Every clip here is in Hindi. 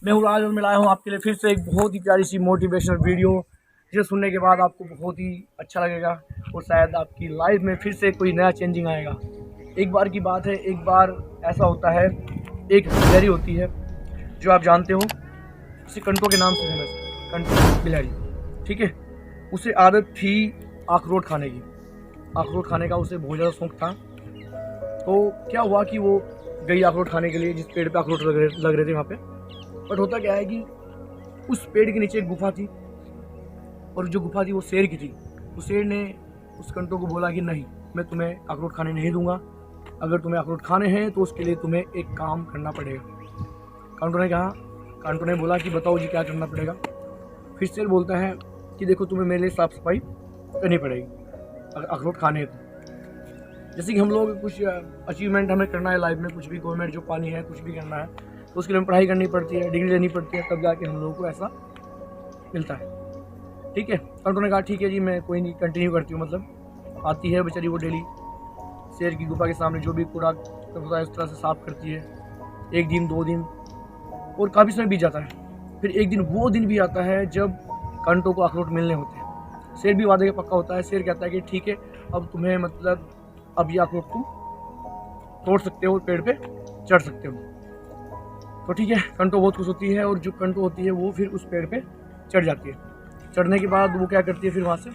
मैं हूँ राज और मैं लाया हूँ आपके लिए फिर से एक बहुत ही प्यारी सी मोटिवेशनल वीडियो, जिसे सुनने के बाद आपको बहुत ही अच्छा लगेगा और शायद आपकी लाइफ में फिर से कोई नया चेंजिंग आएगा। एक बार की बात है, एक बार ऐसा होता है, एक बिलारी होती है जो आप जानते हो, उसे कंटो के नाम से फेमस है, कंटो बिलारी। ठीक है, उसे आदत थी अखरोट खाने की। अखरोट खाने का उसे बहुत ज़्यादा शौक था। तो क्या हुआ कि वो गई अखरोट खाने के लिए, जिस पेड़ पे अखरोट लग रहे थे वहाँ पे। बट होता क्या है कि उस पेड़ के नीचे एक गुफा थी, और जो गुफा थी वो शेर की थी। उस शेर ने उस कंटो को बोला कि नहीं, मैं तुम्हें अखरोट खाने नहीं दूंगा। अगर तुम्हें अखरोट खाने हैं तो उसके लिए तुम्हें एक काम करना पड़ेगा। कांटो ने बोला कि बताओ जी क्या करना पड़ेगा। फिर शेर बोलता है कि देखो, तुम्हें मेरे लिए साफ सफाई करनी पड़ेगी अगर अखरोट खाने हैं तो। जैसे कि हम लोग कुछ अचीवमेंट हमें करना है लाइफ में, कुछ भी गवर्नमेंट जॉब पानी है, कुछ भी करना है, तो उसके लिए हमें पढ़ाई करनी पड़ती है, डिग्री लेनी पड़ती है, तब जाके हम लोगों को ऐसा मिलता है। ठीक है, कंटो ने कहा ठीक है जी, मैं कोई नहीं, कंटिन्यू करती हूँ। मतलब आती है बेचारी वो डेली शेर की गुफा के सामने जो भी कूड़ा होता है उस तरह से साफ करती है। एक दिन, 2 दिन और काफ़ी समय बीत जाता है। फिर एक दिन वो दिन भी आता है जब कंटो को अखरोट मिलने होते हैं। शेर भी वादे का पक्का होता है। शेर कहता है कि ठीक है, अब तुम्हें मतलब अब ये अखरोट तुम तोड़ सकते हो, पेड़ पे चढ़ सकते हो। तो ठीक है, कंटो बहुत खुश होती है, और जो कंटो होती है वो फिर उस पेड़ पे चढ़ जाती है। चढ़ने के बाद वो क्या करती है, फिर वहाँ से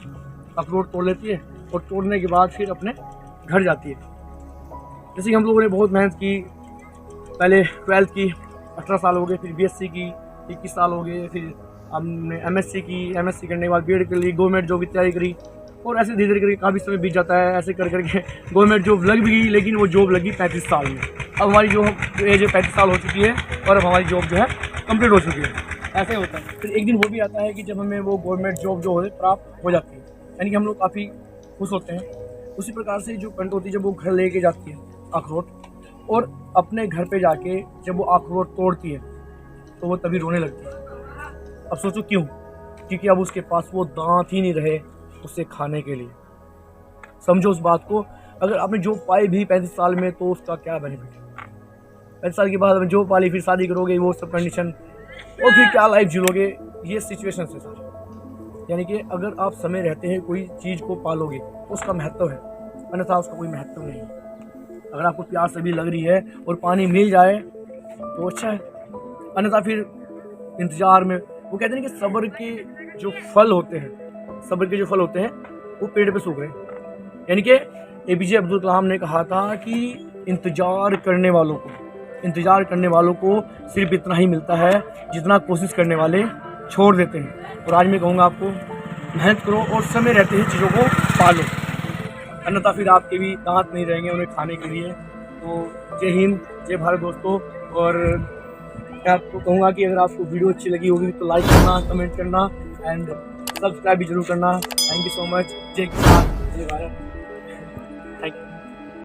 अखरोट तोड़ लेती है, और तोड़ने के बाद फिर अपने घर जाती है। जैसे कि हम लोगों ने बहुत मेहनत की, पहले 12th की 18 साल हो गए, फिर BSc की 21 साल हो गए, फिर हमने MSc की, MSc करने के बाद BEd कर ली, गवर्नमेंट जॉब की तैयारी करी, और ऐसे धीरे धीरे करके काफ़ी समय बीत जाता है। ऐसे कर करके गवर्नमेंट जॉब लग भी गई, लेकिन वो जॉब लगी 35 साल में। अब हमारी जो एज है 35 साल हो चुकी है, और अब हमारी जॉब जो है कंप्लीट हो चुकी है। ऐसे होता है। फिर एक दिन वो भी आता है कि जब हमें वो गवर्नमेंट जॉब जो है प्राप्त हो जाती है, यानी कि हम लोग काफ़ी खुश होते हैं। उसी प्रकार से जो कंटो होती है, जब वो घर लेके जाती है अखरोट, और अपने घर पे जाके जब वो अखरोट तोड़ती है, तो वो तभी रोने लगती है। अब सोचो क्यों? क्योंकि अब उसके पास वो दांत ही नहीं रहे उसे खाने के लिए। समझो उस बात को। अगर आपने जॉब पाई भी 35 साल में, तो उसका क्या बेनिफिट है? 35 साल के बाद जॉब पाली, फिर शादी करोगे, वो सब कंडीशन, और फिर क्या लाइफ जीलोगे? ये सिचुएशन है सर। यानी कि अगर आप समय रहते हैं कोई चीज़ को पालोगे तो उसका महत्व है, अन्यथा उसका कोई महत्व नहीं है। अगर आपको प्यास अभी लग रही है और पानी मिल जाए तो अच्छा है, अन्यथा फिर इंतजार में। वो कहते हैं कि सब्र के जो फल होते हैं वो पेड़ पे सूख रहे हैं। यानी कि APJ अब्दुल कलाम ने कहा था कि इंतजार करने वालों को सिर्फ इतना ही मिलता है जितना कोशिश करने वाले छोड़ देते हैं। और आज मैं कहूँगा आपको, मेहनत करो और समय रहते ही चीज़ों को पालो, अन्यथा फिर आपके भी दांत नहीं रहेंगे उन्हें खाने के लिए। तो जय हिंद, जय भारत दोस्तों। और मैं आपको कहूँगा कि अगर आपको वीडियो अच्छी लगी होगी तो लाइक करना, कमेंट करना, एंड सब्सक्राइब भी जरूर करना। Thank you so much. जय किसान, जय भारत।